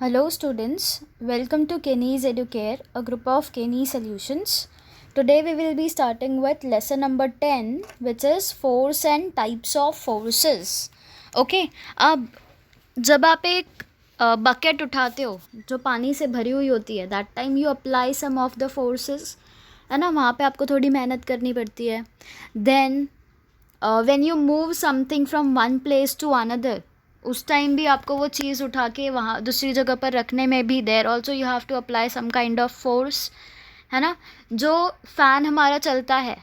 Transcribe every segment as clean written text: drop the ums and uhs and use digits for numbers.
Hello students, welcome to Kenny's Educare, a group of Kenny solutions. Today we will be starting with lesson number 10, which is force and types of forces. Okay, अब जब आप एक bucket उठाते हो जो पानी से भरी हुई होती है, that time you apply some of the forces, है ना. वहाँ पे आपको थोड़ी मेहनत करनी पड़ती है. Then when you move something from one place to another, उस टाइम भी आपको वो चीज़ उठा के वहाँ दूसरी जगह पर रखने में भी there also you have to apply some kind of force, है ना. जो फ़ैन हमारा चलता है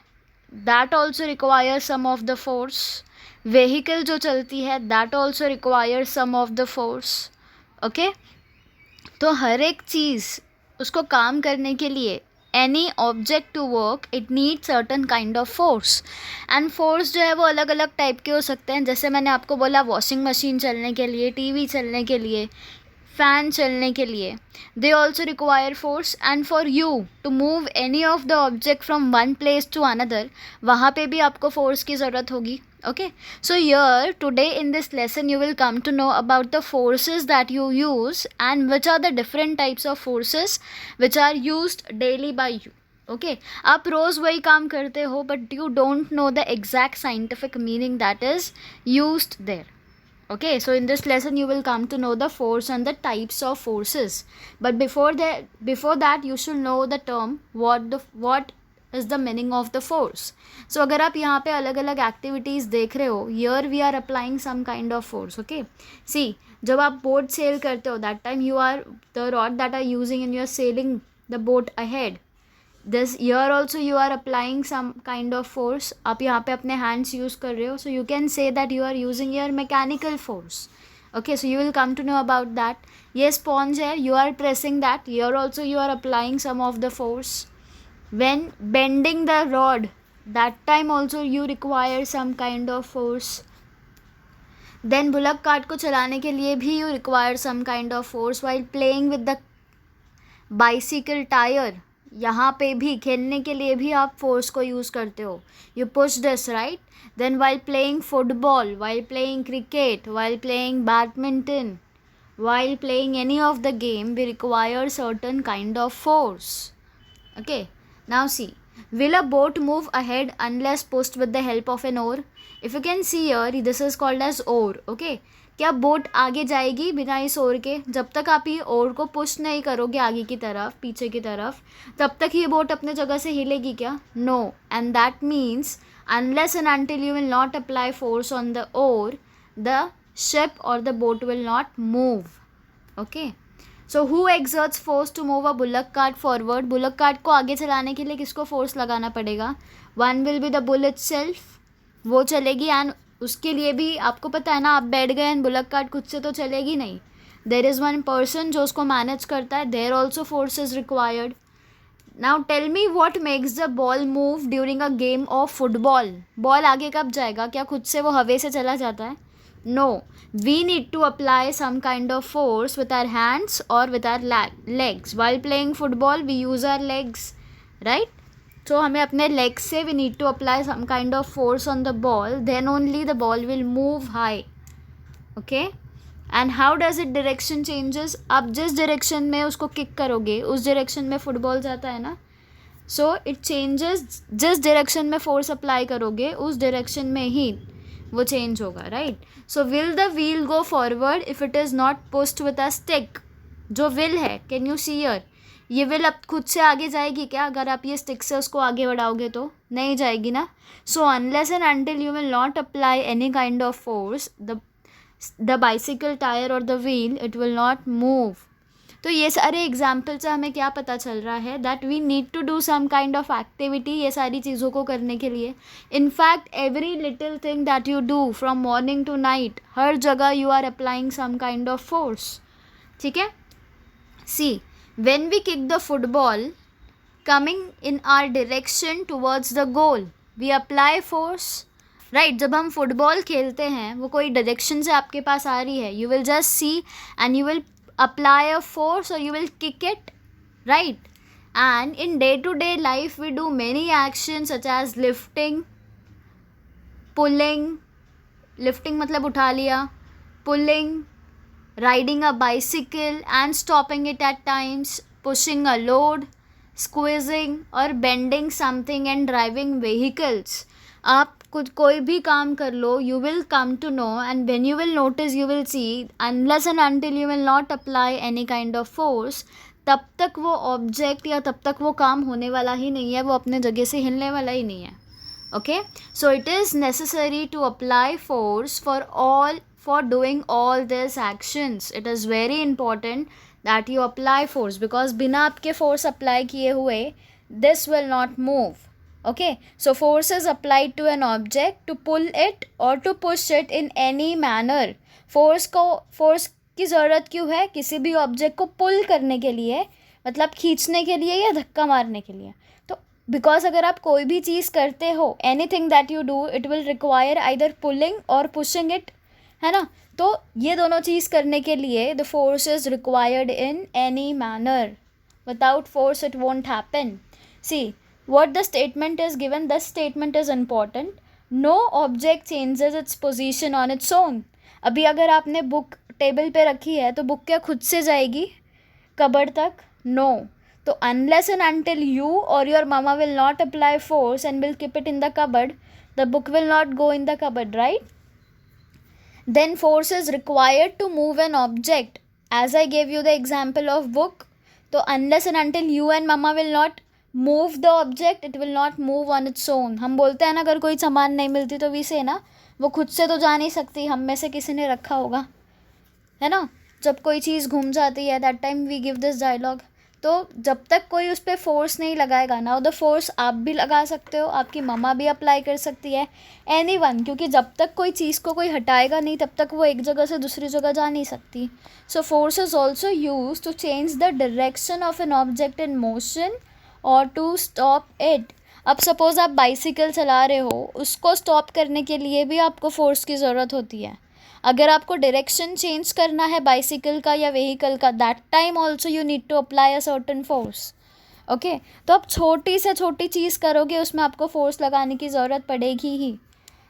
that also require some of the force. Vehicle जो चलती है that also require some of the force. Okay, तो हर एक चीज़ उसको काम करने के लिए any object to work it need certain kind of force. And force जो है वो अलग अलग टाइप के हो सकते हैं. जैसे मैंने आपको बोला वॉशिंग मशीन चलने के लिए, टीवी चलने के लिए, फ़ैन चलने के लिए, they also require force. And for you to move any of the object from one place to another, वहाँ पे भी आपको फोर्स की ज़रूरत होगी. Okay, so here today in this lesson you will come to know about the forces that you use and which are the different types of forces which are used daily by you. Okay, आप रोज़ वही काम करते हो but you don't know the exact scientific meaning that is used there. Okay, so in this lesson you will come to know the force and the types of forces, but before that you should know the term what is the meaning of the force. So अगर आप यहाँ पे अलग अलग activities देख रहे हो, here we are applying some kind of force. Okay, see जब आप बोट सेल करते हो that time you are the rod that are using in your sailing the boat ahead. This year also you are applying some kind of force. आप यहाँ पे अपने hands use कर रहे हो, so you can say that you are using your mechanical force. Okay, so you will come to know about that. ये sponge है, you are pressing that, here also you are applying some of the force. When bending the rod, that time also you require some kind of force. Then bullock cart को चलाने के लिए भी you require some kind of force. While playing with the bicycle tire, यहाँ पे भी खेलने के लिए भी आप फोर्स को यूज़ करते हो. You push this, right? Then while playing football, while playing cricket, while playing badminton, while playing any of the game, we require certain kind of force. Okay. Now see, will a boat move ahead unless pushed with the help of an oar? If you can see here, this is called as oar. Okay, क्या boat आगे जाएगी बिना इस ओर के? जब तक आप ये ओर को पुश नहीं करोगे आगे की तरफ, पीछे की तरफ, तब तक ये बोट अपने जगह से हिलेगी क्या? No. And that means unless and until you will not apply force on the oar, the ship or the boat will not move. Okay. So who exerts force to move a bullock cart forward? Bullock cart को आगे चलाने के लिए किसको force लगाना पड़ेगा? One will be the bull itself, वो चलेगी. एंड उसके लिए भी आपको पता है ना, आप बैठ गए एंड बुलक कार्ट खुद से तो चलेगी नहीं. देर इज़ वन पर्सन जो उसको मैनेज करता है. There also force is required. Now tell me what makes the ball move during a game of football? Ball आगे कब जाएगा? क्या खुद से वो हवा से चला जाता है? No, we need to apply some kind of force with our hands or with our legs. While playing football, we use our legs, right? So हमें अपने legs से we need to apply some kind of force on the ball. Then only the ball will move high. Okay? And how does it direction changes? आप जिस direction में उसको kick करोगे उस direction में football जाता है ना. So it changes, जिस direction में force apply करोगे उस direction में ही वो चेंज होगा, right. So will the wheel go forward if it is not pushed with a stick? जो विल है, कैन यू सी हियर, ये विल अब खुद से आगे जाएगी क्या? अगर आप ये स्टिक से उसको आगे बढ़ाओगे तो नहीं जाएगी ना. So unless and until you will not apply any kind of force, the bicycle tyre और the wheel, it will not move. तो ये सारे एग्जाम्पल से हमें क्या पता चल रहा है? That we need to do some kind of activity ये सारी चीज़ों को करने के लिए. In fact every little thing that you do from morning to night, हर जगह you are applying some kind of force. ठीक है. See, when we kick the football coming in our direction towards the goal, we apply force, right. जब हम football खेलते हैं वो कोई डायरेक्शन से आपके पास आ रही है, you will just see and you will apply a force or you will kick it, right? And in day to day life we do many actions such as lifting, pulling, lifting मतलब उठा लिया, pulling, riding a bicycle and stopping it at times, pushing a load, squeezing और bending something and driving vehicles. आप कुछ कोई भी काम कर लो, you will come to know, and when you will notice, you will see, unless and until you will not apply any kind of force, तब तक वो ऑब्जेक्ट या तब तक वो काम होने वाला ही नहीं है, वो अपने जगह से हिलने वाला ही नहीं है. Okay, so it is necessary to apply force for doing all these actions. It is very important that you apply force, because बिना आपके force apply किए हुए this will not move. Okay, so force is applied to an object to pull it or to push it in any manner. force की ज़रूरत क्यों है? किसी भी ऑब्जेक्ट को पुल करने के लिए, मतलब खींचने के लिए या धक्का मारने के लिए. तो बिकॉज अगर आप कोई भी चीज़ करते हो, anything that you do, it will require either pulling or pushing it, है ना. तो ये दोनों चीज़ करने के लिए the force is required in any manner. Without force it won't happen. See what the statement is given. This statement is important. No object changes its position on its own. अभी अगर आपने बुक टेबल पे रखी है तो book क्या खुद से जाएगी कबर्ड तक? नो. तो unless and until you or your mama will not apply force and will keep it in the cupboard, the book will not go in the cupboard, right? Then force is required to move an object. As I gave you the example of book, तो unless and until you and mama will not move the object, it will not move on its own. हम बोलते हैं ना, अगर कोई सामान नहीं मिलती तो वी से ना, वो खुद से तो जा नहीं सकती, हम में से किसी ने रखा होगा, है ना. जब कोई चीज़ घूम जाती है, that time we give this dialogue. तो जब तक कोई उस पर फोर्स नहीं लगाएगा ना, द फोर्स आप भी लगा सकते हो, आपकी मम्मा भी अप्लाई कर सकती है, एनीवन, क्योंकि जब तक कोई चीज़ को कोई हटाएगा नहीं तब तक वो एक जगह से दूसरी जगह जा नहीं सकती. So force is also use to change the direction of an object in motion or to stop it. अब सपोज़ आप बाइसिकल चला रहे हो, उसको स्टॉप करने के लिए भी आपको फोर्स की ज़रूरत होती है. अगर आपको डायरेक्शन चेंज करना है बाइसिकल का या व्हीकल का, that time also you need to apply a certain force. Okay, तो आप छोटी से छोटी चीज़ करोगे, उसमें आपको फोर्स लगाने की ज़रूरत पड़ेगी ही.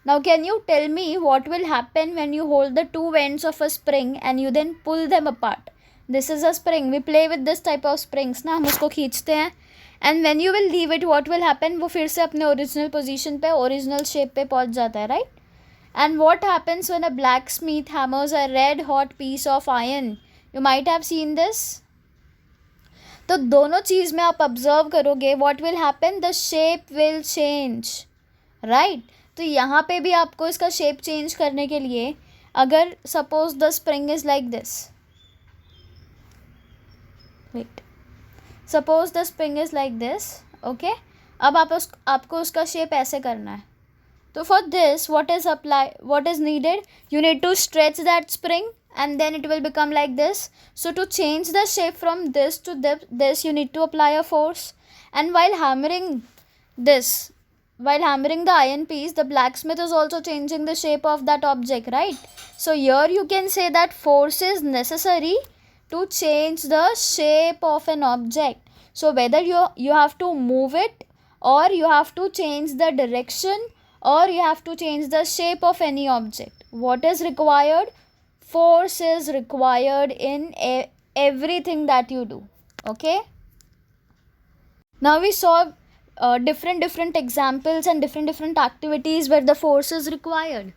Now can you tell me what will happen when you hold the two ends of a spring and you then pull them apart. This is a spring, we play with this type of springs ना, हम उसको खींचते हैं. And when you will leave it, what will happen, वो फिर से अपने original position पे, ओरिजिनल शेप पे पहुंच जाता है, right. And what happens when a blacksmith hammers a red hot piece of iron? You might have seen this. तो दोनों चीज़ में आप ऑब्जर्व करोगे, what will happen, the shape will change, right? तो यहाँ पे भी आपको इसका शेप चेंज करने के लिए, अगर suppose the spring is like this, wait, suppose the spring is like this, okay. अब आपको उसका शेप ऐसे करना है. So for this, what is needed? You need to stretch that spring and then it will become like this. So to change the shape from this to this, you need to apply a force. And while hammering the iron piece, the blacksmith is also changing the shape of that object, right? So here you can say that force is necessary to change the shape of an object. So whether you have to move it, or you have to change the direction, or you have to change the shape of any object, what is required? Force is required in everything that you do. Okay, now we saw different examples and different activities where the force is required,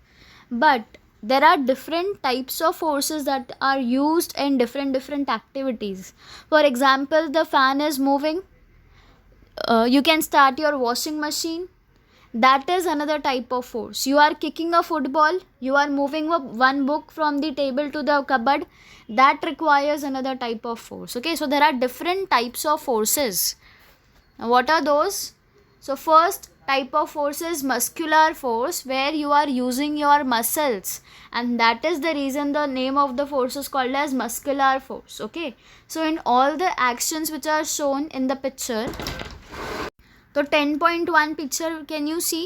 but there are different types of forces that are used in different activities. For example, the fan is moving, you can start your washing machine. That is another type of force. You are kicking a football, you are moving one book from the table to the cupboard, that requires another type of force. Okay, so there are different types of forces. Now what are those? So first type of force is muscular force, where you are using your muscles, and that is the reason the name of the force is called as muscular force. Okay, so in all the actions which are shown in the picture, तो 10.1 picture can you see,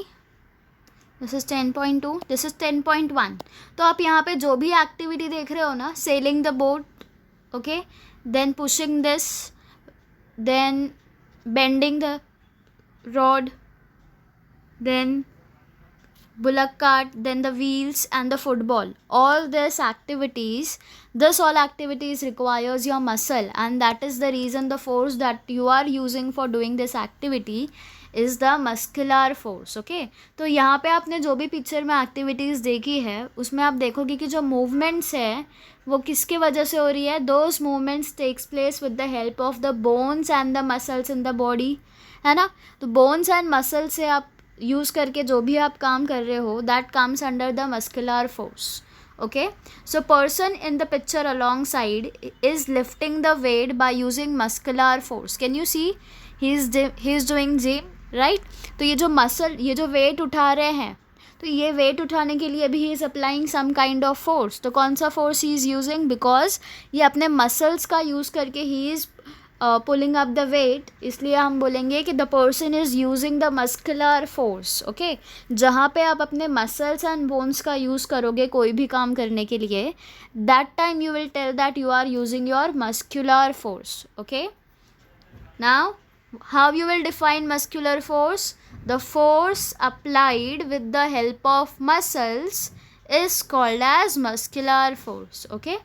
this is 10.2, this is 10.1. तो आप यहाँ पे जो भी activity देख रहे हो ना, sailing the boat, okay, then pushing this, then bending the rod, then bullock cart, then the wheels and the football. All all activities requires your muscle, and that is the reason the force that you are using for doing this activity is the muscular force. Okay, तो यहाँ पे आपने जो भी picture में activities देखी है उसमें आप देखोगे कि जो मूवमेंट्स है वो किसके वजह से हो रही है. Those movements takes place with the help of the bones and the muscles in the body, है ना. तो बोन्स एंड मसल से आप यूज़ करके जो भी आप काम कर रहे हो, that comes under the muscular force. Okay, so person in the picture alongside is lifting the weight by using muscular force. Can you see he is doing gym, right? तो ये जो मसल, ये जो वेट उठा रहे हैं, तो ये वेट उठाने के लिए भी he is applying some kind of force. तो कौन सा force he is using? Because ये अपने मसल्स का यूज़ करके he is pulling up the weight, इसलिए हम बोलेंगे कि the person is using the muscular force. Okay, जहाँ पे आप अपने मसल्स एंड बोन्स का यूज़ करोगे कोई भी काम करने के लिए, that time you will tell that you are using your muscular force. Okay, now how you will define muscular force? The force applied with the help of muscles is called as muscular force. Okay,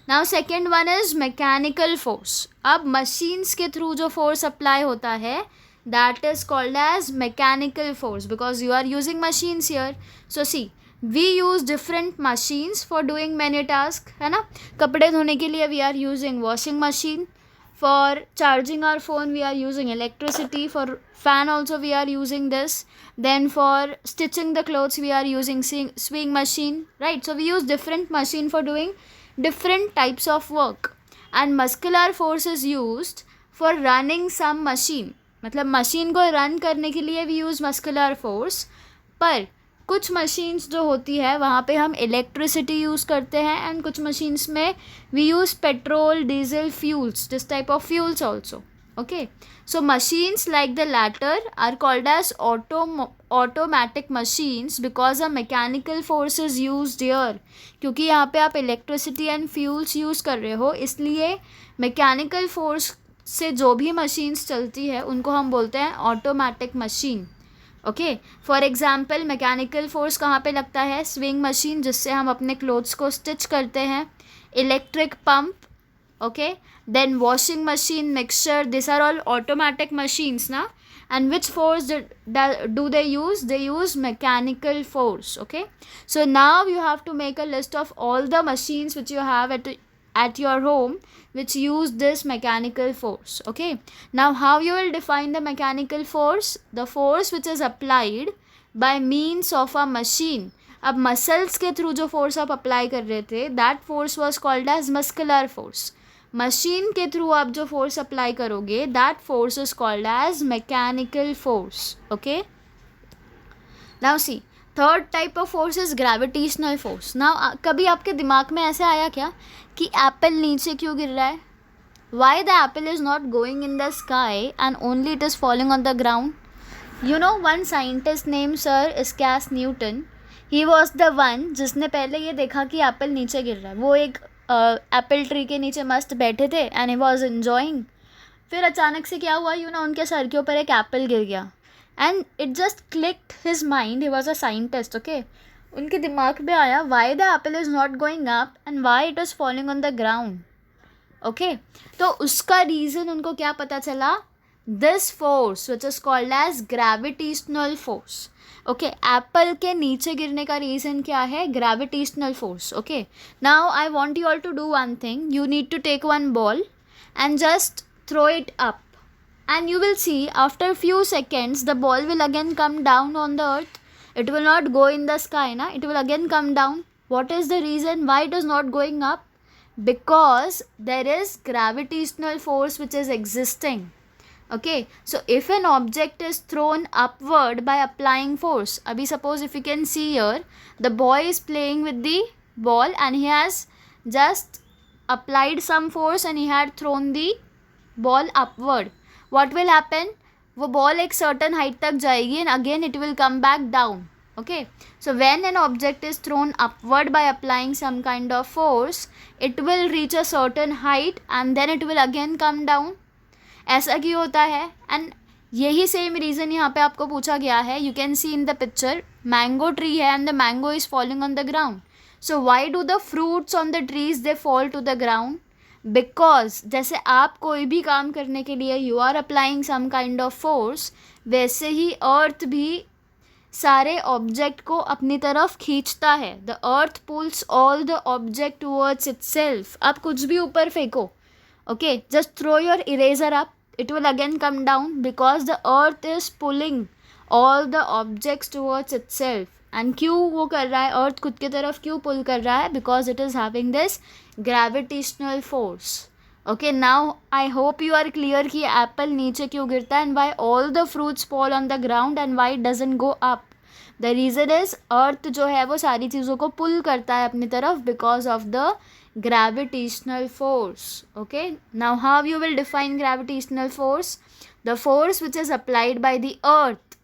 now second one is mechanical force. अब machines के through जो force apply होता है, that is called as mechanical force because you are using machines here. So see, we use different machines for doing many tasks, है ना. कपड़े धोने के लिए we are using washing machine. For charging our phone we are using electricity. For fan also we are using this. Then for stitching the clothes we are using sewing machine, right? So we use different machine for doing different types of work. And muscular force is used for running some machine. मतलब machine को run करने के लिए we use muscular force. पर कुछ machines जो होती है वहाँ पे हम इलेक्ट्रिसिटी यूज़ करते हैं, एंड कुछ मशीन्स में we use petrol, diesel, fuels, this type of fuels also. Okay, so machines like the latter are called as automatic machines because a mechanical force is used here. क्योंकि यहाँ पे आप electricity and fuels use कर रहे हो, इसलिए mechanical force से जो भी मशीन्स चलती है उनको हम बोलते हैं automatic machine. Okay, for example mechanical force कहाँ पे लगता है? स्विंग मशीन, जिससे हम अपने क्लोथ्स को स्टिच करते हैं. Electric pump, okay, then washing machine, mixture, this are all automatic machines ना. And which force do they use? They use mechanical force. Okay, so now you have to make a list of all the machines which you have at your home which use this mechanical force. Okay, now how you will define the mechanical force? The force which is applied by means of a machine. अब muscles के through जो force आप apply कर रहे थे, that force was called as muscular force. Machine के through आप जो फोर्स अप्लाई करोगे, that force is called as mechanical force. Okay, now see, third type of force is gravitational force. Now कभी आपके दिमाग में ऐसे आया क्या कि एप्पल नीचे क्यों गिर रहा है? Why the apple is not going in the sky and only it is falling on the ground? You know one scientist name sir Isaac Newton, he was the one जिसने पहले ये देखा कि एप्पल नीचे गिर रहा है. वो एक एप्पल ट्री के नीचे मस्त बैठे थे एंड ही वॉज इन्जॉइंग. फिर अचानक से क्या हुआ, उनके सर के ऊपर एक एप्पल गिर गया. And it just clicked his mind. He was a scientist, okay? उनके दिमाग में आया, why the apple is not going up and why it is falling on the ground. Okay? तो उसका reason उनको क्या पता चला? This force which is called as gravitational force. Okay, apple के नीचे गिरने का reason क्या है? Gravitational force. Okay? Now I want you all to do one thing. You need to take one ball and just throw it up. And you will see after few seconds the ball will again come down on the earth. It will not go in the sky, na? It will again come down. What is the reason why it is not going up? Because there is gravitational force which is existing. Okay, so if an object is thrown upward by applying force, abhi suppose if you can see here, the boy is playing with the ball and he has just applied some force and he had thrown the ball upward. What will happen? वो ball एक certain height तक जाएगी and again it will come back down. Okay, so when an object is thrown upward by applying some kind of force, it will reach a certain height and then it will again come down. ऐसा क्यों होता है? And यही same reason यहाँ पे आपको पूछा गया है. You can see in the picture mango tree है and the mango is falling on the ground. So why do the fruits on the trees they fall to the ground? Because जैसे आप कोई भी काम करने के लिए you are applying some kind of force, वैसे ही अर्थ भी सारे ऑब्जेक्ट को अपनी तरफ खींचता है. The earth pulls all the object towards itself. आप कुछ भी ऊपर फेंको, okay, just throw your eraser up, it will again come down because the earth is pulling all the objects towards itself. and क्यों वो कर रहा है, earth खुद की तरफ क्यों pull कर रहा है? because it is having this gravitational force. okay, now I hope you are clear कि apple नीचे क्यों गिरता है and why all the fruits fall on the ground and why it doesn't go up. the reason is earth जो है वो सारी चीज़ों को pull करता है अपनी तरफ because of the gravitational force. okay, now how you will define gravitational force? the force which is applied by the earth.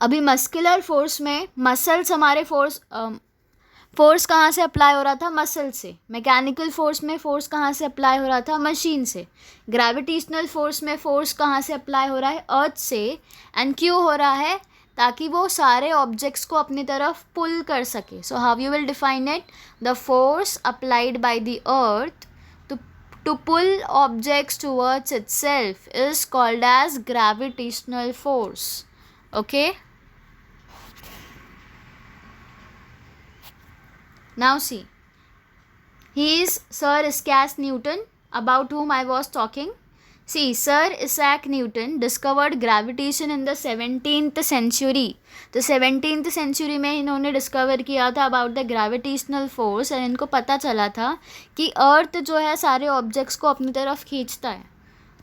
अभी मस्कुलर फोर्स में मसल्स हमारे फोर्स कहाँ से अप्लाई हो रहा था? मसल से. मैकेनिकल फोर्स में फोर्स कहाँ से अप्लाई हो रहा था? मशीन से. ग्रेविटेशनल फोर्स में फोर्स कहाँ से अप्लाई हो रहा है? अर्थ से. एंड क्यों हो रहा है? ताकि वो सारे ऑब्जेक्ट्स को अपनी तरफ पुल कर सके. सो how you will define it? The force applied by the earth to pull objects towards itself is called as gravitational force. okay, now see, he is Sir Isaac Newton, about whom I was talking. See, Sir Isaac Newton discovered gravitation in the 17th century. तो 17th century में इन्होंने discover किया था about the gravitational force. और इनको पता चला था कि अर्थ जो है सारे ऑब्जेक्ट्स को अपनी तरफ खींचता है.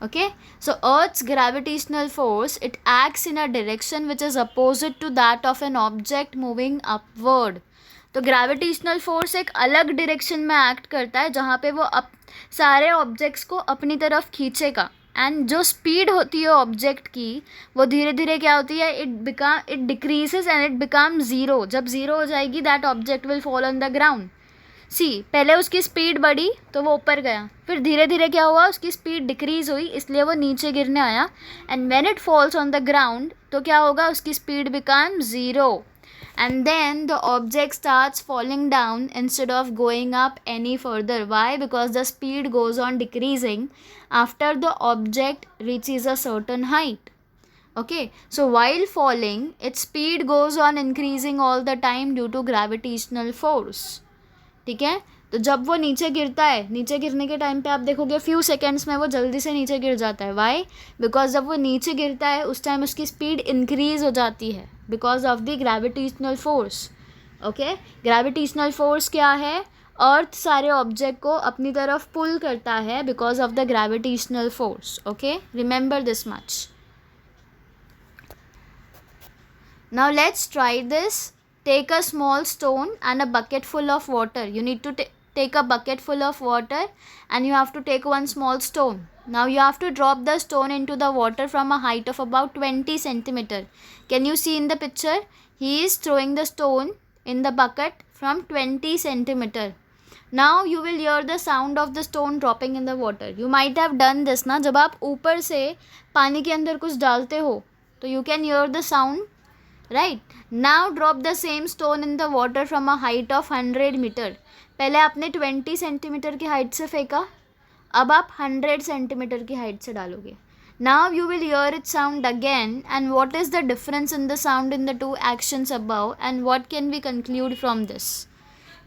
Okay, so earth's gravitational force it acts in a direction which is opposite to that of an object moving upward. तो ग्रेविटेशनल फोर्स एक अलग डायरेक्शन में एक्ट करता है जहाँ पे वो सारे ऑब्जेक्ट्स को अपनी तरफ खींचेगा. एंड जो स्पीड होती है ऑब्जेक्ट की वो धीरे धीरे क्या होती है? It decreases and it become zero. जब ज़ीरो हो जाएगी that object will fall on the ground. See, पहले उसकी स्पीड बढ़ी तो वो ऊपर गया, फिर धीरे धीरे क्या हुआ? उसकी स्पीड डिक्रीज़ हुई, इसलिए वो नीचे गिरने आया. And when it falls on the ground तो क्या होगा? उसकी speed become zero. and then the object starts falling down instead of going up any further. Why? Because the speed goes on decreasing after the object reaches a certain height. okay, so while falling its speed goes on increasing all the time due to gravitational force. ठीक है, तो जब वो नीचे गिरता है, नीचे गिरने के टाइम पे आप देखोगे फ्यू सेकेंड्स में वो जल्दी से नीचे गिर जाता है. वाई? बिकॉज जब वो नीचे गिरता है उस टाइम उसकी स्पीड इंक्रीज हो जाती है because of the gravitational force. Okay, gravitational force क्या है? अर्थ सारे ऑब्जेक्ट को अपनी तरफ पुल करता है because of the gravitational force. Okay, remember this much. Now let's try this. Take a small stone and a bucket full of water. You need to take a bucket full of water and you have to take one small stone. Now you have to drop the stone into the water from a height of about 20 centimeter. Can you see in the picture? He is throwing the stone in the bucket from 20 centimeter. Now you will hear the sound of the stone dropping in the water. You might have done this ना, जब आप ऊपर से पानी के अंदर कुछ डालते हो तो you can hear the sound. right, now drop the same stone in the water from a height of 100 meter. पहले आपने 20 सेंटीमीटर की हाइट से फेंका, अब आप 100 सेंटीमीटर की हाइट से डालोगे. now you will hear its sound again. and what is the difference in the sound in the two actions above and what can we conclude from this?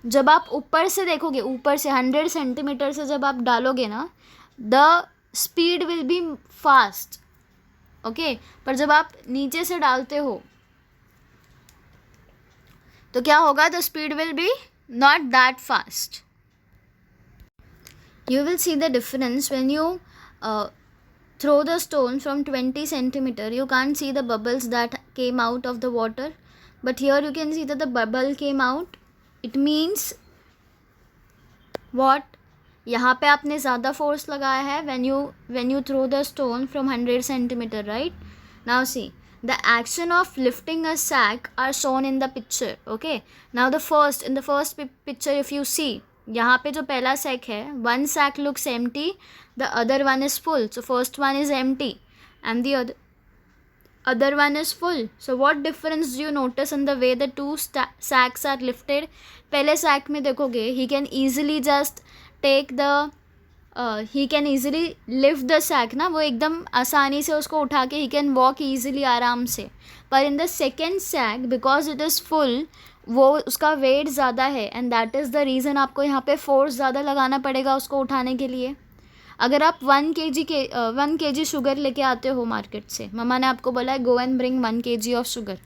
जब आप ऊपर से देखोगे, ऊपर से 100 सेंटीमीटर से जब आप डालोगे ना, the speed will be fast. Okay, पर जब आप नीचे से डालते हो तो क्या होगा? The speed will be not that fast. You will see the difference when you throw the stone from 20 centimeter. You can't see the bubbles that came out of the water, but here you can see that the bubble came out. It means what? यहाँ पे आपने ज़्यादा force लगाया है when you throw the stone from 100 centimeter, right? Now see, the action of lifting a sack are shown in the picture. okay, now in the first picture if you see, यहाँ पे जो पहला sack है, one sack looks empty, the other one is full. so first one is empty and the other one is full. So what difference do you notice in the way the two sacks are lifted? पहले sack में देखोगे he can easily just take the he can easily lift the sack ना, वो एकदम आसानी से उसको उठा के he can walk easily आराम से. पर in the second sack because it is full वो उसका वेट ज़्यादा है and that is the reason आपको यहाँ पे फोर्स ज़्यादा लगाना पड़ेगा उसको उठाने के लिए. अगर आप 1 kg शुगर लेके आते हो मार्केट से, मम्मा ने आपको बोला है go and bring 1 kg of sugar,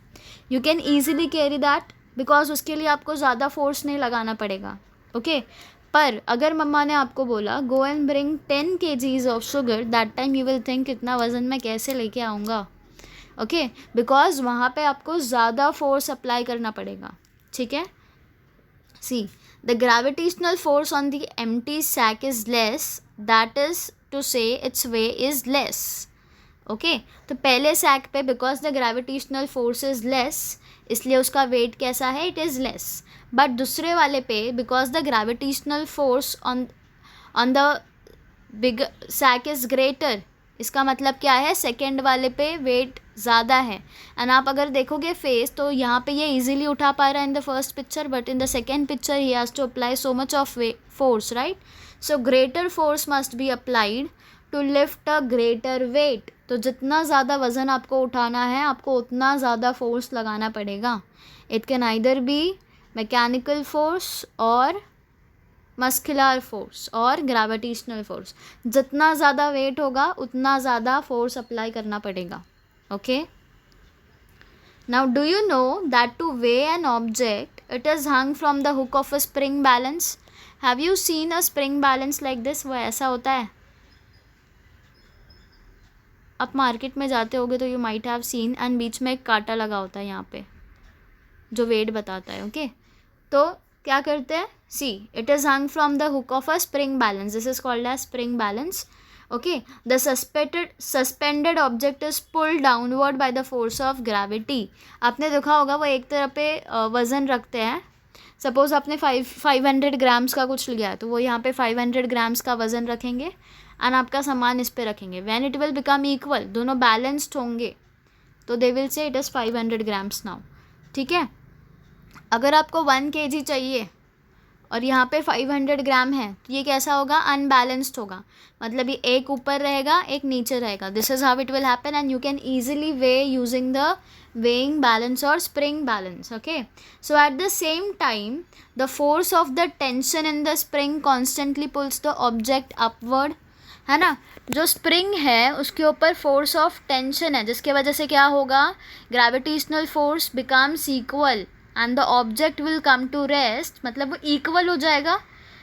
you can easily carry that because उसके लिए आपको ज़्यादा फोर्स नहीं लगाना पड़ेगा. ओके पर अगर मम्मा ने आपको बोला go and bring 10 kgs of sugar, that time you will think इतना वज़न मैं कैसे लेके आऊँगा. ओके बिकॉज वहाँ पे आपको ज़्यादा फोर्स अप्लाई करना पड़ेगा. ठीक है. सी the gravitational force on the empty sack is less, that is to say its weight is less. okay तो पहले sack पे because the gravitational force is less इसलिए उसका weight कैसा है, it is less. but दूसरे वाले पे because the gravitational force on the big sack is greater, इसका मतलब क्या है, सेकेंड वाले पे वेट ज़्यादा है. एंड आप अगर देखोगे फेस तो यहाँ पे ये इजीली उठा पा रहा है in the first picture, but in the second picture he has to apply so much of force, right. So greater force must be applied to lift a greater weight. तो जितना ज़्यादा वज़न आपको उठाना है आपको उतना ज़्यादा फोर्स लगाना पड़ेगा. It can either be mechanical force or muscular force or gravitational force. जितना ज़्यादा वेट होगा उतना ज़्यादा फोर्स अप्लाई करना पड़ेगा. Okay now do you know that two way an object it is hung from the hook of a spring balance. Have you seen a spring balance like this. वो ऐसा होता है, आप मार्केट में जाते होगे तो you might have seen, and बीच में एक कांटा लगा होता है यहाँ पे जो वेट बताता है. ओके तो क्या करते हैं, see it is hung from the hook of a spring balance, this is called as spring balance. Okay the suspended object is pulled downward by the force of gravity. आपने देखा होगा वो एक तरह पे वज़न रखते हैं. सपोज आपने 500 ग्राम्स का कुछ लिया है तो वो यहाँ पे 500 ग्राम्स का वज़न रखेंगे एंड आपका सामान इस पे रखेंगे. When it will become equal, दोनों बैलेंस्ड होंगे तो they will say it is 500 grams now. ठीक है. अगर आपको 1 kg चाहिए और यहाँ पे 500 ग्राम है तो ये कैसा होगा, अनबैलेंस्ड होगा. मतलब ये एक ऊपर रहेगा एक नीचे रहेगा. This is how it will happen and you can easily way using the weighing balance or spring balance. okay so at the same time the force of the tension in the spring constantly pulls the object upward. है ना, जो spring है उसके ऊपर force of tension है जिसके वजह से क्या होगा, gravitational force becomes equal and the object will come to rest. मतलब वो इक्वल हो जाएगा.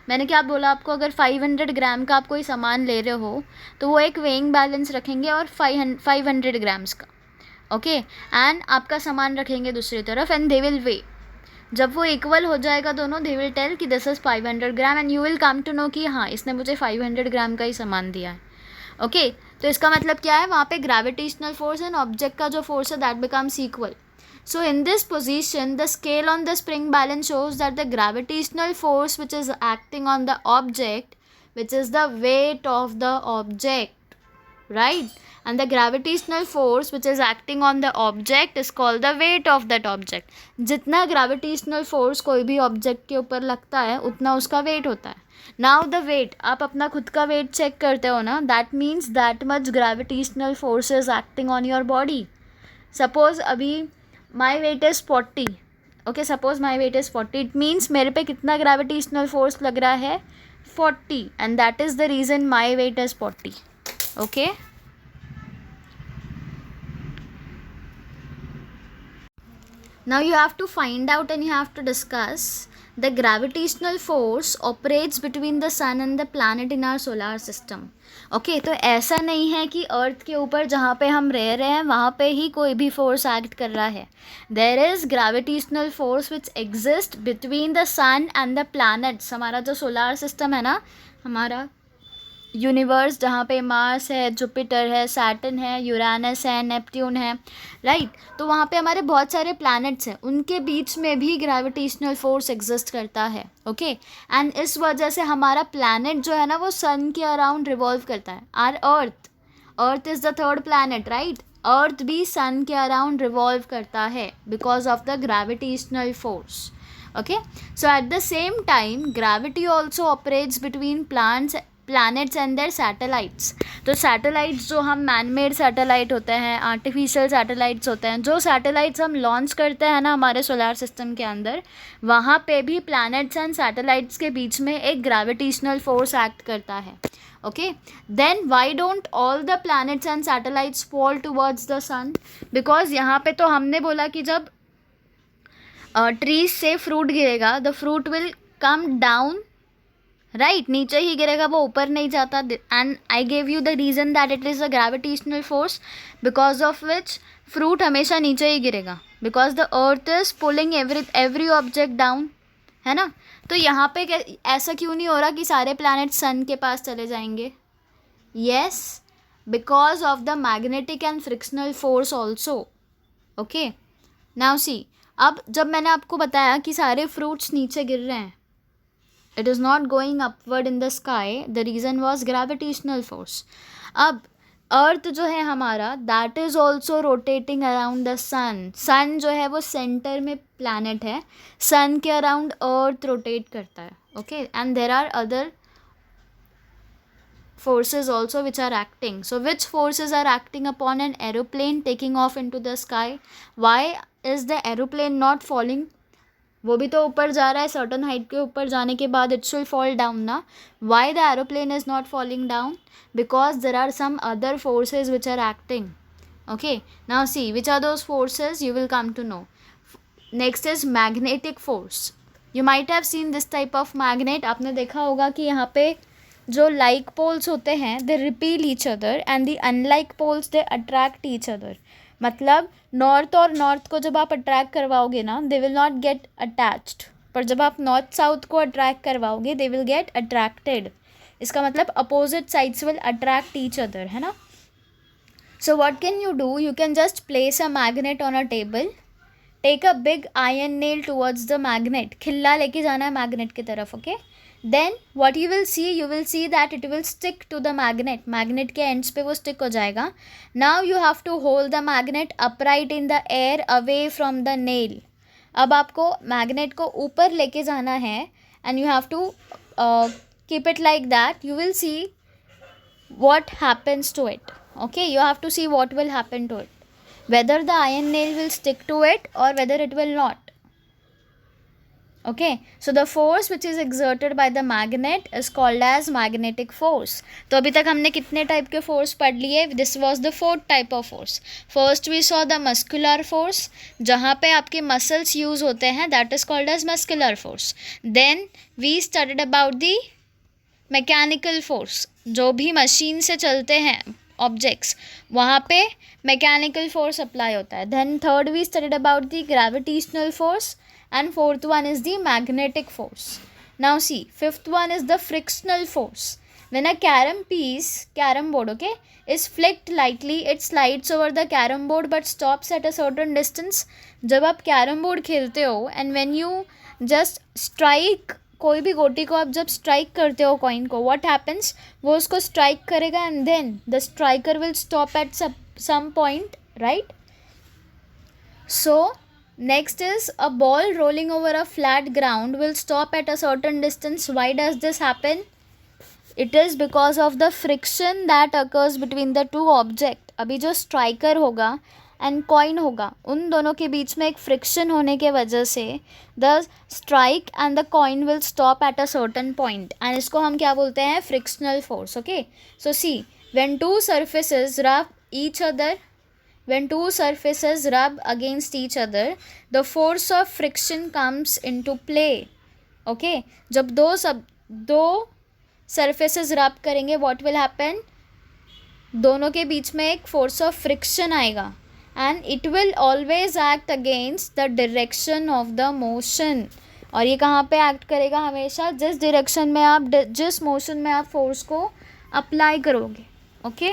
मैंने क्या बोला आपको, अगर 500 ग्राम का आप कोई सामान ले रहे हो तो वो एक वेइंग बैलेंस रखेंगे और 500 ग्राम्स का. ओके एंड आपका सामान रखेंगे दूसरी तरफ एंड दे विल वे. जब वो इक्वल हो जाएगा दोनों, दे विल टेल कि this is 500 gram and you will come to know कि हाँ इसने मुझे 500 ग्राम का ही सामान दिया है. ओके तो इसका मतलब क्या है, वहाँ पे ग्रेविटेशनल फोर्स एंड ऑब्जेक्ट का जो फोर्स है that becomes equal. So in this position, the scale on the spring balance shows that the gravitational force which is acting on the object, which is the weight of the object, right? And the gravitational force which is acting on the object is called the weight of that object. जितना gravitational force कोई भी object के ऊपर लगता है उतना उसका weight होता है. Now the weight, आप अपना खुद का weight check करते हो ना, that means that much gravitational force is acting on your body. Suppose अभी my weight is 40. okay suppose my weight is 40, it means मेरे पे कितना gravitational force लग रहा है, 40, and that is the reason my weight is 40. okay now you have to find out and you have to discuss the gravitational force operates between the sun and the planet in our solar system. Okay तो ऐसा नहीं है कि अर्थ के ऊपर जहाँ पे हम रह रहे हैं वहाँ पे ही कोई भी फोर्स एक्ट कर रहा है. There is gravitational force which exist between the sun and the planets. हमारा जो सोलार सिस्टम है ना, हमारा यूनिवर्स जहाँ पे मार्स है, जुपिटर है, सैटर्न है, यूरेनस है, नेपट्यून है, राइट. तो वहाँ पे हमारे बहुत सारे प्लैनेट्स हैं, उनके बीच में भी ग्रेविटेशनल फोर्स एग्जिस्ट करता है. ओके एंड इस वजह से हमारा प्लैनेट जो है ना वो सन के अराउंड रिवॉल्व करता है. Our earth is the third planet, right. Earth भी सन के अराउंड रिवॉल्व करता है because of the gravitational force. Okay, so at the same time gravity also operates between planets and their satellites. तो satellites जो हम man made satellite होते हैं, artificial satellites होते हैं, जो सैटेलाइट्स हम लॉन्च करते हैं ना हमारे सोलर सिस्टम के अंदर, वहाँ पे भी प्लैनेट्स एंड सैटेलाइट्स के बीच में एक ग्रेविटेशनल फोर्स एक्ट करता है. Okay, then why don't all the planets and satellites fall towards the sun? Because यहाँ पे तो हमने बोला कि जब ट्रीज से फ्रूट गिरेगा, the fruit will come down, right, नीचे ही गिरेगा, वो ऊपर नहीं जाता. And I gave you the reason that it is a gravitational force because of which fruit हमेशा नीचे ही गिरेगा, because the earth is pulling every object down, है ना. तो यहाँ पे ऐसा क्यों नहीं हो रहा कि सारे प्लैनेट सन के पास चले जाएंगे? Yes, because of the magnetic and frictional force also. Okay, now सी, अब जब मैंने आपको बताया कि सारे फ्रूट्स नीचे गिर रहे हैं, it is not going upward in the sky, the reason was gravitational force. अब अर्थ जो है हमारा, that is also rotating around the sun. सन जो है वो सेंटर में प्लैनेट है, सन के अराउंड अर्थ रोटेट करता है. Okay, and there are other forces also which are acting. So which forces are acting upon an aeroplane taking off into the sky? Why is the aeroplane not falling? वो भी तो ऊपर जा रहा है, certain height के ऊपर जाने के बाद इट विल फॉल डाउन ना. Why the aeroplane is not falling down? Because there are some other forces which are acting. Okay, now see which are those forces, you will come to know. Next is magnetic force. You might have seen this type of magnet. आपने देखा होगा कि यहाँ पे जो like poles होते हैं they repel each other and the unlike poles they attract each other. मतलब नॉर्थ और नॉर्थ को जब आप अट्रैक्ट करवाओगे ना, they will not get attached, पर जब आप नॉर्थ साउथ को अट्रैक्ट करवाओगे दे विल गेट अट्रैक्टेड. इसका मतलब opposite sides will attract each other, है ना. So what can you do? You can just place a magnet on a table, take a big iron nail towards the magnet. खिल्ला लेके जाना है magnet की तरफ. Okay, then what you will see that it will stick to the magnet के ends पे वो stick हो जाएगा. now you have to hold the magnet upright in the air away from the nail. अब आपको magnet को ऊपर लेके जाना है and you have to keep it like that. you will see what happens to it. okay, you have to see what will happen to it, whether the iron nail will stick to it or whether it will not. Okay, so the force which is exerted by the magnet is called as magnetic force. तो अभी तक हमने कितने type के force पढ़ लिए? This was the fourth type of force. First we saw the muscular force, जहाँ पे आपके muscles use होते हैं, that is called as muscular force. Then we studied about the mechanical force, जो भी मशीन से चलते हैं ऑब्जेक्ट्स, वहाँ पे मैकेनिकल फोर्स अप्लाई होता है. Then third we studied about the gravitational force. And fourth one is the magnetic force. Now see, fifth one is the frictional force. When a carom board, okay, is flicked lightly, it slides over the carom board but stops at a certain distance. जब आप carrom board खेलते हो and when you just strike, कोई भी गोटी को आप जब स्ट्राइक करते हो कॉइन को, what happens? वो उसको स्ट्राइक करेगा and then the striker will stop at some point, right? So next is a ball rolling over a flat ground will stop at a certain distance. Why does this happen? It is because of the friction that occurs between the two object. अभी जो striker होगा and coin होगा, उन दोनों के बीच में एक friction होने के वजह से the strike and the coin will stop at a certain point, and इसको हम क्या बोलते हैं? frictional force. okay, so see, when two surfaces rub against each other, the force of friction comes into play. okay, जब दो surfaces rub करेंगे, what will happen? दोनों के बीच में एक force of friction आएगा and it will always act against the direction of the motion. और ये कहाँ पे एक्ट करेगा? हमेशा जिस डायरेक्शन में आप, जिस मोशन में आप फोर्स को अप्लाई करोगे. Okay,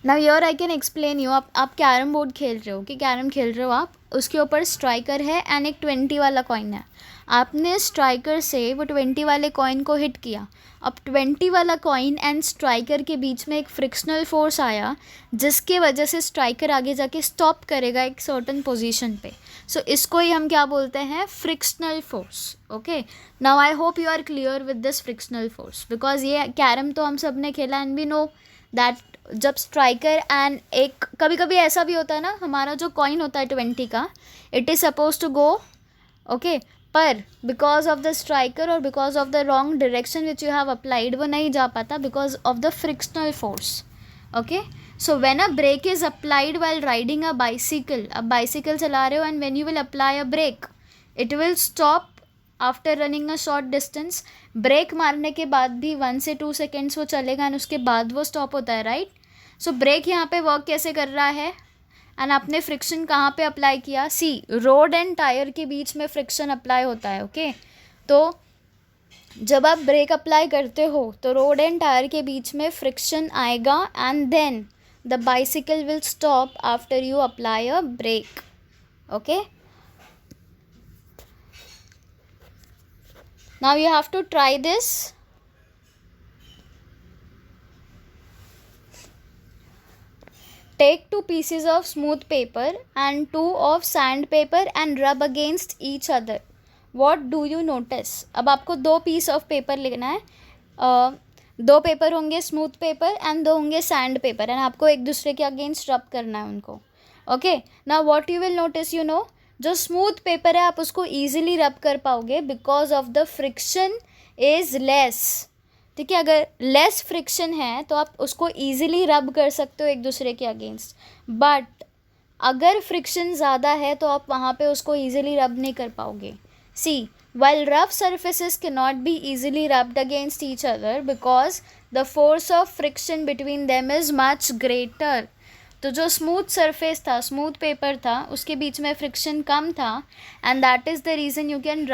now your I can explain you. आप कैरम बोर्ड खेल रहे हो कि कैरम खेल रहे हो आप, उसके ऊपर स्ट्राइकर है एंड एक 20 वाला कॉइन है. आपने स्ट्राइकर से वो 20 वाले कॉइन को हिट किया. अब 20 वाला कॉइन एंड स्ट्राइकर के बीच में एक फ्रिक्शनल फोर्स आया जिसके वजह से स्ट्राइकर आगे जाके स्टॉप करेगा एक सर्टन पोजीशन पे. सो इसको ही हम क्या बोलते हैं, frictional force. Okay, now I hope you are clear with this frictional force, because ये कैरम तो हम सब ने खेला एंड वी नो दैट जब स्ट्राइकर एंड एक कभी कभी ऐसा भी होता है ना, हमारा जो कॉइन होता है 20 का, it is suppose to go okay, पर बिकॉज ऑफ द स्ट्राइकर और because of the wrong direction which you have applied वो नहीं जा पाता because of the frictional force. Okay, so when a brake is applied while riding a bicycle, अब bicycle चला रहे हो and when you will apply a brake it will stop after running a short distance. Brake मारने के बाद भी 1 से 2 seconds वो चलेगा एंड उसके बाद वो स्टॉप होता है, राइट. सो ब्रेक यहाँ पे वर्क कैसे कर रहा है एंड आपने फ्रिक्शन कहाँ पे अप्लाई किया. सी, रोड एंड टायर के बीच में फ्रिक्शन अप्लाई होता है. ओके, तो जब आप ब्रेक अप्लाई करते हो तो रोड एंड टायर के बीच में फ्रिक्शन आएगा and then the bicycle will stop after you apply a brake. Okay, now you have to try this. Take 2 pieces of smooth paper and 2 of sandpaper and rub against each other. What do you notice? अब आपको 2 piece of paper लेना है. 2 paper होंगे smooth paper and 2 होंगे sand paper and आपको एक दूसरे के अगेंस्ट रब करना है उनको. Okay, now what you will notice, you know, जो स्मूथ पेपर है आप उसको ईजिली रब कर पाओगे because of the friction is less. ठीक है, अगर लेस फ्रिक्शन है तो आप उसको ईजिली रब कर सकते हो एक दूसरे के अगेंस्ट, बट अगर फ्रिक्शन ज़्यादा है तो आप वहाँ पे उसको ईजिली रब नहीं कर पाओगे. सी, while rough surfaces cannot be easily rubbed against each other because the force of friction between them is much greater. तो जो स्मूथ सरफेस था, स्मूथ पेपर था, उसके बीच में फ्रिक्शन कम था and that is the reason you can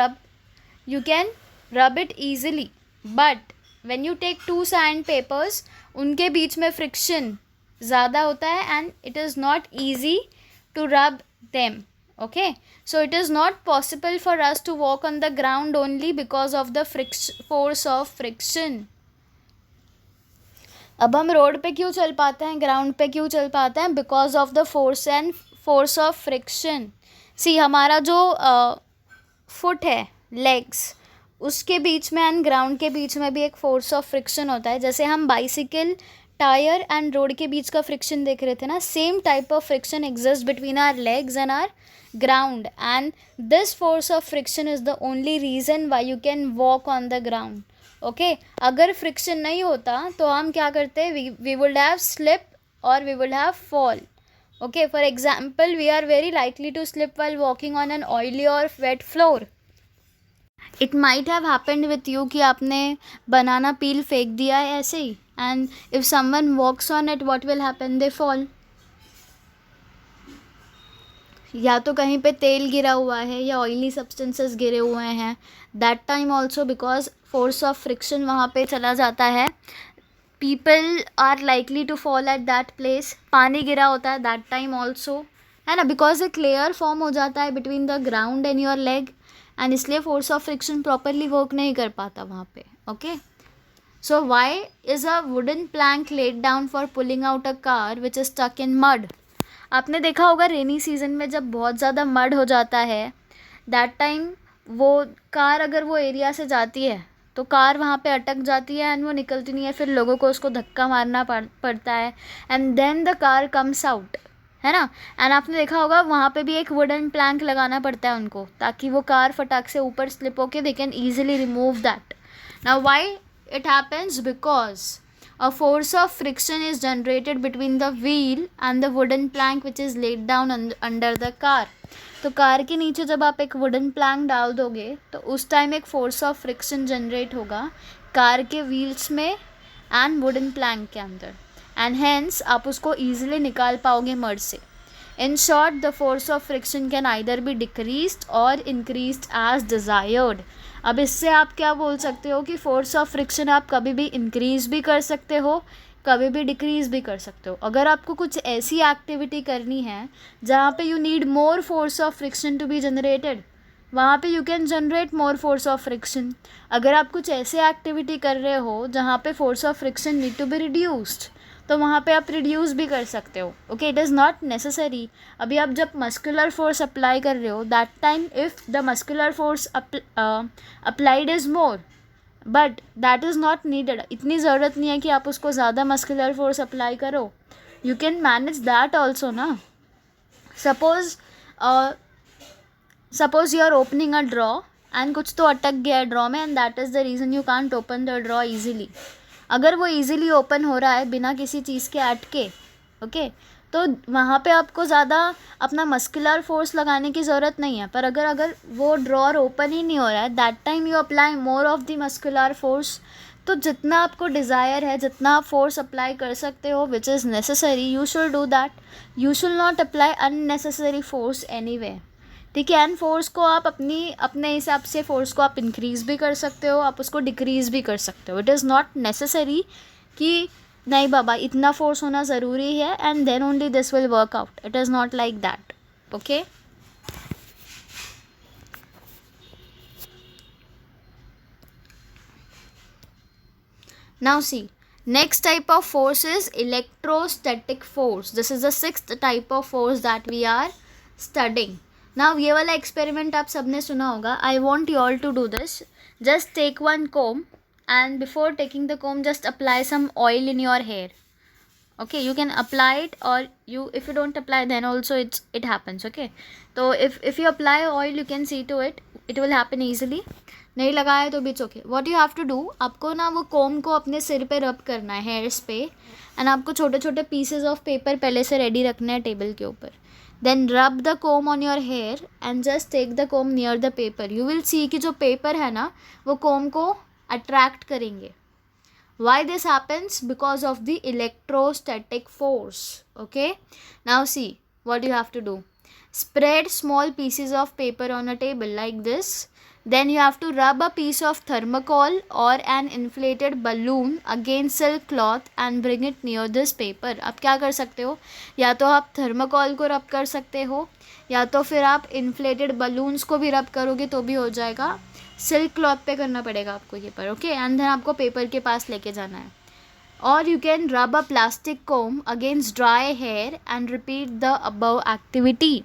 rub it easily. But when you take 2 sand papers, उनके बीच में फ्रिक्शन ज़्यादा होता है and it is not easy to rub them. Okay, so it is not possible for us to walk on the ground only because of the force of friction. अब हम road पे क्यों चल पाते हैं, ग्राउंड पे क्यों चल पाते हैं, because of the force of friction. See, हमारा जो फुट है, लेग्स, उसके बीच में एंड ग्राउंड के बीच में भी एक फोर्स ऑफ फ्रिक्शन होता है. जैसे हम बाइसिकल, टायर एंड रोड के बीच का फ्रिक्शन देख रहे थे ना, same type of friction exist between our legs and our ground, and this force of friction is the only reason why you can walk on the ground. Okay, अगर friction नहीं होता तो हम क्या करते, we would have slip or we would have fall. Okay, for example, we are very likely to slip while walking on an oily or wet floor. It might have happened with you कि आपने banana peel फेंक दिया है ऐसे ही, and if someone walks on it, what will happen? They fall. या तो कहीं पे तेल गिरा हुआ है या ऑयली सब्सटेंसेस गिरे हुए हैं, that time also because force of friction वहाँ पे चला जाता है, people are likely to fall at that place. पानी गिरा होता है दैट टाइम ऑल्सो, है ना, बिकॉज एक लेयर फॉर्म हो जाता है between the ground and your leg and इसलिए force of friction properly work नहीं कर पाता वहाँ पे. Okay, so why is a wooden plank laid down for pulling out a car which is stuck in mud. आपने देखा होगा rainy season में जब बहुत ज़्यादा मड हो जाता है, दैट टाइम वो कार अगर वो एरिया से जाती है तो कार वहाँ पे अटक जाती है एंड वो निकलती नहीं है, फिर लोगों को उसको धक्का मारना पड़ता है and then the car comes out, है ना. एंड आपने देखा होगा वहाँ पे भी एक वुडन प्लैंक लगाना पड़ता है उनको ताकि वो कार फटाक से ऊपर स्लिप होके they can easily remove that. Now why it happens? Because a force of friction is generated between the wheel and the wooden plank which is laid down under the car. तो car के नीचे जब आप एक wooden plank डाल दोगे तो उस टाइम एक फोर्स ऑफ फ्रिक्शन जनरेट होगा कार के व्हील्स में एंड वुडन प्लैंक के अंदर, एंड हेंस आप उसको ईजिली निकाल पाओगे मड से. In short, the force of friction can either be decreased or increased as desired. अब इससे आप क्या बोल सकते हो कि फोर्स ऑफ फ्रिक्शन आप कभी भी इंक्रीज भी कर सकते हो कभी भी डिक्रीज़ भी कर सकते हो. अगर आपको कुछ ऐसी एक्टिविटी करनी है जहाँ पे you need more force of friction to be generated, वहाँ पे you can generate more force of friction. अगर आप कुछ ऐसे एक्टिविटी कर रहे हो जहाँ पे force of friction need to be reduced, तो वहाँ पे आप रिड्यूस भी कर सकते हो. Okay, it is not necessary. अभी आप जब मस्कुलर फोर्स अप्लाई कर रहे हो, that time if the muscular force applied is more, but that is not needed. इतनी ज़रूरत नहीं है कि आप उसको ज़्यादा मस्कुलर फोर्स अप्लाई करो. You can manage that also ना. Suppose you are opening a draw and कुछ तो अटक गया है ड्रॉ में, and that is the reason you can't open the draw easily. अगर वो ईजिली ओपन हो रहा है बिना किसी चीज़ के अटके, ओके, तो वहाँ पे आपको ज़्यादा अपना मस्कुलर फोर्स लगाने की ज़रूरत नहीं है. पर अगर वो ड्रॉर ओपन ही नहीं हो रहा है, that time you apply more of the muscular force. तो जितना आपको डिज़ायर है, जितना आप फोर्स अप्लाई कर सकते हो which is necessary, you should do that. You should not apply unnecessary force anyway. ठीक है. एंड फोर्स को आप अपने हिसाब से फोर्स को आप इंक्रीज़ भी कर सकते हो, आप उसको डिक्रीज़ भी कर सकते हो. इट इज़ नॉट नेसेसरी कि नहीं बाबा इतना फोर्स होना ज़रूरी है and then only this will work out. It is not like that. Okay. Now see, next type of force is electrostatic force. This is the sixth type of force that we are studying. Now ये वाला experiment आप सबने सुना होगा. I want you all to do this. Just take one comb and before taking the comb just apply some oil in your hair. Okay, you can apply it, or if you don't apply then also it happens. Okay, so if you apply oil you can see to it will happen easily. नहीं लगाया तो भी okay. What you have to do, आपको ना वो कोम को अपने सिर पे रब करना है, हेयर्स पे, एंड आपको छोटे छोटे पीसेज ऑफ पेपर पहले से रेडी रखना है टेबल के ऊपर. Then rub the comb on your hair and just take the comb near the paper. You will see कि जो पेपर है ना वो कोम को अट्रैक्ट करेंगे. Why this happens? Because of the electrostatic force. Okay, now see what you have to do. Spread small pieces of paper on a table like this. Then you have to rub a piece of thermocol or an inflated balloon against silk cloth and bring it near this paper. अब क्या कर सकते हो, या तो आप thermocol को रब कर सकते हो, या तो फिर आप इन्फ्लेटेड बलून्स को भी रब करोगे तो भी हो जाएगा. सिल्क क्लॉथ पे करना पड़ेगा आपको ये पर. ओके, एंड देन आपको पेपर के पास लेके जाना है. और you can rub a plastic comb against dry hair and repeat the above activity.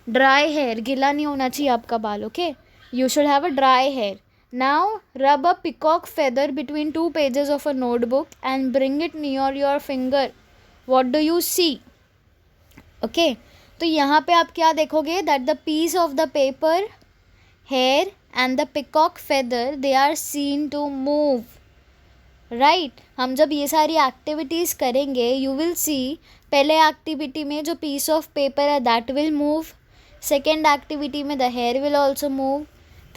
Dry hair, गीला नहीं होना चाहिए आपका बाल. Okay, you should have a dry hair. Now rub a peacock feather between two pages of a notebook and bring it near your finger. What do you see? Okay, तो यहाँ पे आप क्या देखोगे, that the piece of the paper, hair and the peacock feather they are seen to move. Right. हम जब ये सारी एक्टिविटीज़ करेंगे यू विल सी, पहले एक्टिविटी में जो पीस ऑफ पेपर है that will move, second activity में the hair will also move,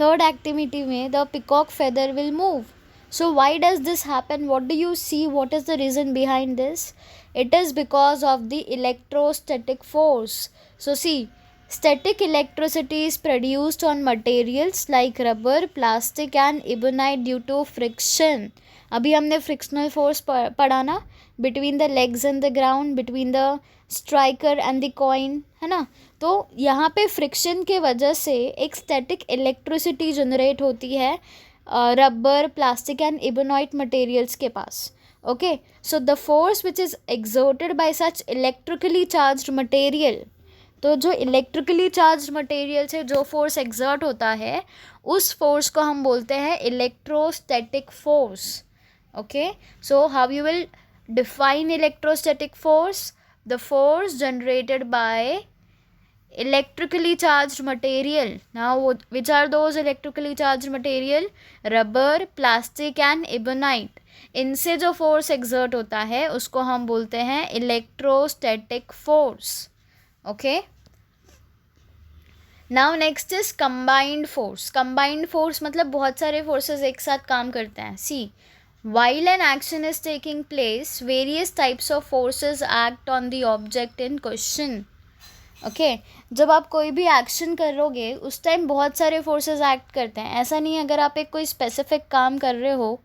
third activity में the peacock feather will move. So why does this happen? What do you see? What is the reason behind this? It is because of the electrostatic force. So see, static electricity is produced on materials like rubber, plastic and ebonite due to friction. अभी हमने frictional force पढ़ा ना, between the legs and the ground, between the striker end the coin, है ना. तो यहाँ पे friction के वजह से एक स्टैटिक इलेक्ट्रिसिटी जनरेट होती है rubber, plastic and ebonite materials के पास. Okay, so the force which is exerted by such electrically charged material, तो जो इलेक्ट्रिकली चार्ज मटेरियल से जो फोर्स एक्सर्ट होता है उस फोर्स को हम बोलते हैं electrostatic force. Okay, so how you will define electrostatic force? The force generated by electrically charge material. Now which are those electrically charge material? Rubber, plastic and ebonite. इनसे जो force exert होता है उसको हम बोलते हैं electrostatic force. Okay, now next is combined force. Combined force मतलब बहुत सारे फोर्सेस एक साथ काम करते हैं. सी, while an action is taking place, various types of forces act on the object in question. Okay जब आप कोई भी एक्शन करोगे उस टाइम बहुत सारे फोर्सेस एक्ट करते हैं. ऐसा नहीं है अगर आप एक कोई स्पेसिफिक काम कर रहे हो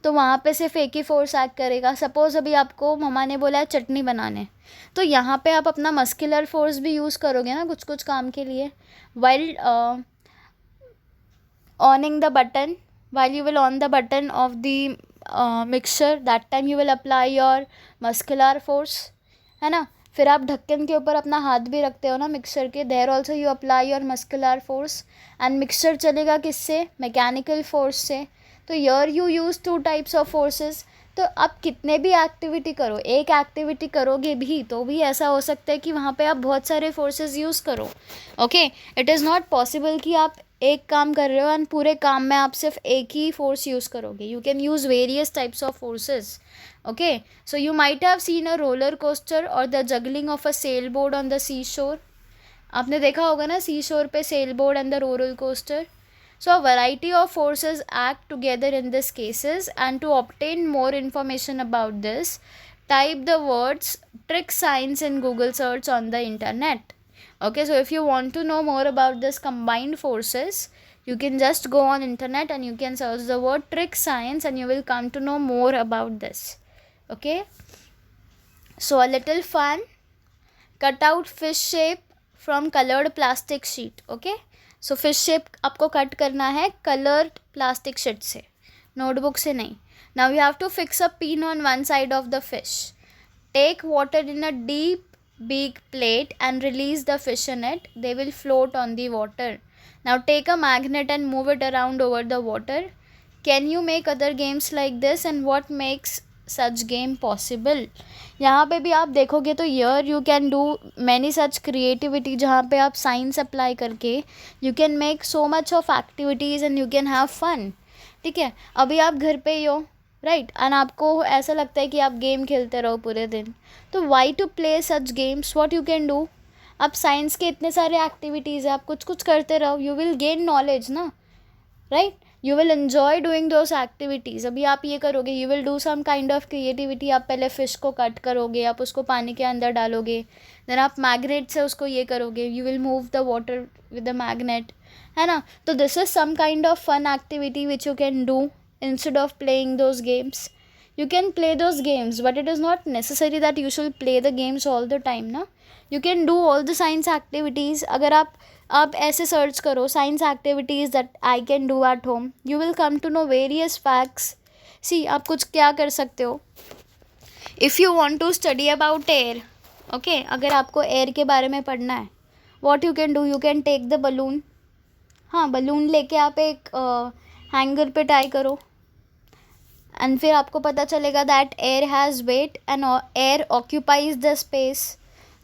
तो वहाँ पे सिर्फ एक ही फोर्स एक्ट करेगा. सपोज अभी आपको मम्मा ने बोला है चटनी बनाने, तो यहाँ पे आप अपना मस्कुलर फोर्स भी यूज़ करोगे ना कुछ कुछ काम के लिए. While ऑनिंग the button, while you will on the button of the mixture, that time you will apply your muscular force, है ना. फिर आप ढक्कन के ऊपर अपना हाथ भी रखते हो ना मिक्सर के, there also you apply your muscular force. And mixer चलेगा किससे? मैकेनिकल फोर्स से. तो yeah you use two types of forces. तो आप कितने भी एक्टिविटी करो, एक एक्टिविटी करोगे भी तो भी ऐसा हो सकता है कि वहाँ पे आप बहुत सारे फोर्सेस यूज़ करो. Okay it is not possible कि आप एक काम कर रहे हो एंड पूरे काम में आप सिर्फ एक ही फोर्स यूज़ करोगे. You can use various types of forces. Okay so you might have seen a roller coaster और the juggling of a sail board on the sea shore. आपने देखा होगा ना सी शोर पे sail board and the roller coaster. So a variety of forces act together in these cases, and to obtain more information about this, type the words trick science in Google search on the internet. Okay, so if you want to know more about this combined forces, you can just go on internet and you can search the word trick science and you will come to know more about this. Okay, so a little fun, cut out fish shape from colored plastic sheet. Okay, so fish shape आपको cut करना है coloured plastic sheet से, notebook से नहीं. Now you have to fix a pin on one side of the fish. Take water in a deep big plate and release the fish in it. They will float on the water. Now take a magnet and move it around over the water. Can you make other games like this, and what makes such game possible? यहाँ पे भी आप देखोगे तो here you can do many such creativity जहाँ पे आप science apply करके you can make so much of activities and you can have fun. ठीक है, अभी आप घर पे ही हो राइट एंड आपको ऐसा लगता है कि आप गेम खेलते रहो पूरे दिन, तो why to play such games. What you can do, आप साइंस के इतने सारे एक्टिविटीज़ है, आप कुछ कुछ करते रहो, यू विल गेन नॉलेज ना, right. You will enjoy doing those activities. अभी आप ये करोगे, you will do some kind of creativity. आप पहले फ़िश को कट करोगे, आप उसको पानी के अंदर डालोगे, देन आप मैग्नेट से उसको ये करोगे, you will move the water with the magnet, है ना. तो this is some kind of fun activity which you can do instead of playing those games. You can play those games, but it is not necessary that you should play the games all the time ना. You can do all the science activities. अगर आप ऐसे search करो science activities that I can do at home, you will come to know various facts. See, आप कुछ क्या कर सकते हो. If you want to study about air, okay, अगर आपको air के बारे में पढ़ना है, what you can do, you can take the balloon. हाँ, बलून लेके आप एक हैंगर पे टाई करो एंड फिर आपको पता चलेगा that air has weight and air occupies the space.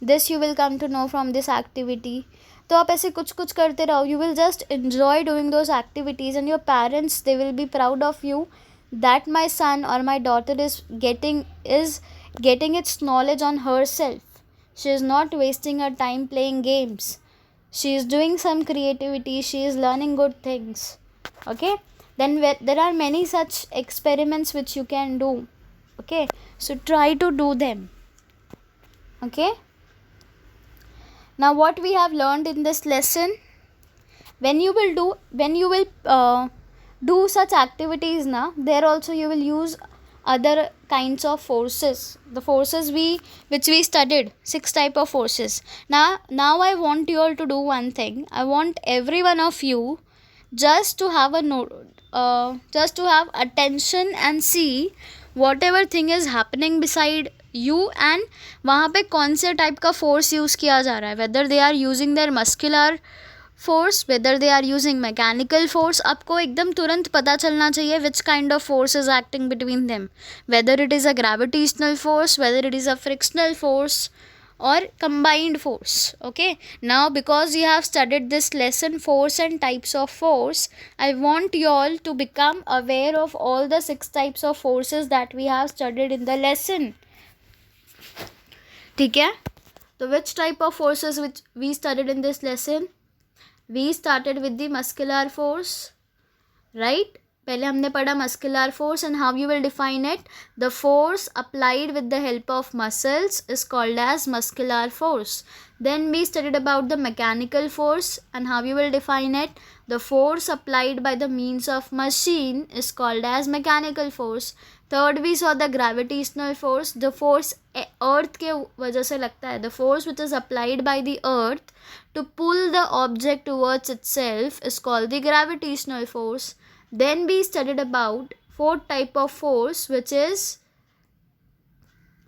This you will come to know from this activity. तो आप ऐसे कुछ कुछ करते रहो, you will just enjoy doing those activities and your parents they will be proud of you that my son और my daughter is getting its knowledge on herself. She is not wasting her time playing games. She is doing some creativity. She is learning good things. Okay, then there are many such experiments which you can do. Okay, so try to do them. Okay, now what we have learned in this lesson, when you will do such activities now, there also you will use other kinds of forces. The forces which we studied, 6 type of forces. Now I want you all to do one thing. I want every one of you just to have just to have attention and see whatever thing is happening beside you and वहाँ पे कौन से type का force use किया जा रहा है. whether they are using their muscular force, whether they are using mechanical force. आपको एकदम तुरंत पता चलना चाहिए which kind of force is acting between them, whether it is a gravitational force, whether it is a frictional force or combined force. Okay, now because you have studied this lesson, force and types of force, I want you all to become aware of all the 6 types of forces that we have studied in the lesson. ठीक है, so which type of forces which we studied in this lesson? We started with the muscular force, right? पहले हमने पढ़ा muscular force and how you will define it. The force applied with the help of muscles is called as muscular force. Then we studied about the mechanical force and how you will define it. The force applied by the means of machine is called as mechanical force. Third, we saw the gravitational force. The force earth के वजह से लगता है. The force which is applied by the earth to pull the object towards itself is called the gravitational force. Then we studied about fourth type of force which is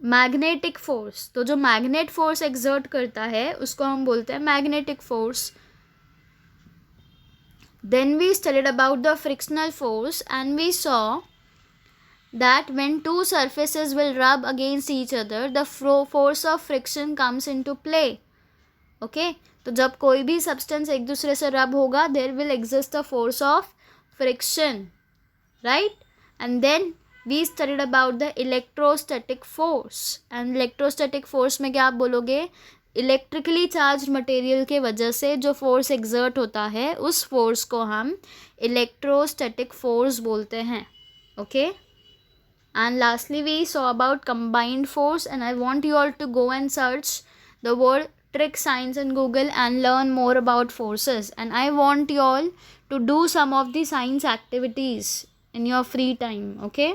magnetic force. तो जो magnet force exert करता है उसको हम बोलते हैं magnetic force. Then we studied about the frictional force and we saw that when two surfaces will rub against each other the force of friction comes into play. Okay, तो जब कोई भी सब्सटेंस एक दूसरे से रब होगा there will exist the force of friction, right. And then we studied about the electrostatic force. and electrostatic force में क्या आप बोलोगे, इलेक्ट्रिकली चार्ज मटेरियल के वजह से जो फोर्स एक्सर्ट होता है उस फोर्स को हम इलेक्ट्रोस्टैटिक फोर्स बोलते हैं. Okay, and lastly we saw about combined force and I want you all to go and search the word trick science in Google and learn more about forces. and I want you all to do some of the science activities in your free time. okay,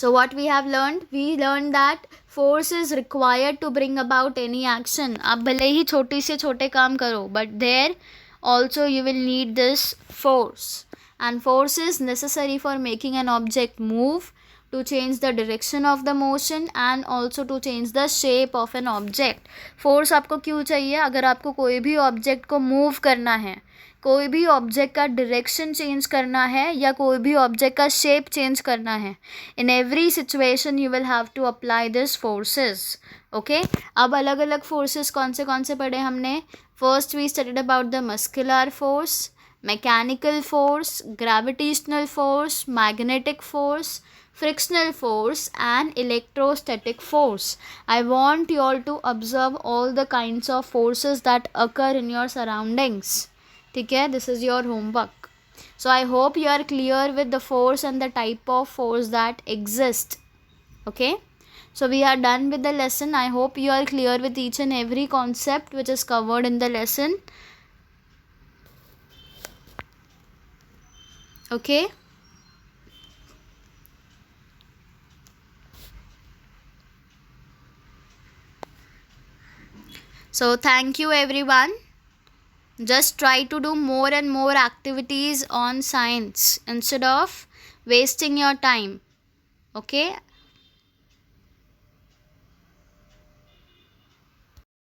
so what we have learned, we learned that force is required to bring about any action. आप भले ही छोटी से छोटे काम करो but there also you will need this force. and force is necessary for making an object move, to change the direction of the motion and also to change the shape of an object. force आपको क्यों चाहिए? अगर आपको कोई भी object को move करना है, कोई भी ऑब्जेक्ट का डायरेक्शन चेंज करना है या कोई भी ऑब्जेक्ट का शेप चेंज करना है, in every situation you will have to apply this forces. Okay, अब अलग अलग फोर्सेस कौन से पढ़े हमने. First we studied about the muscular force, mechanical force, gravitational force, magnetic force, frictional force and electrostatic force. I want you all to observe all the kinds of forces that occur in your surroundings. ठीक है, this is your homework. So I hope you are clear with the force and the type of force that exist. Okay, so we are done with the lesson. I hope you are clear with each and every concept which is covered in the lesson. Okay, so thank you everyone. Just try to do more and more activities on science instead of wasting your time. Okay,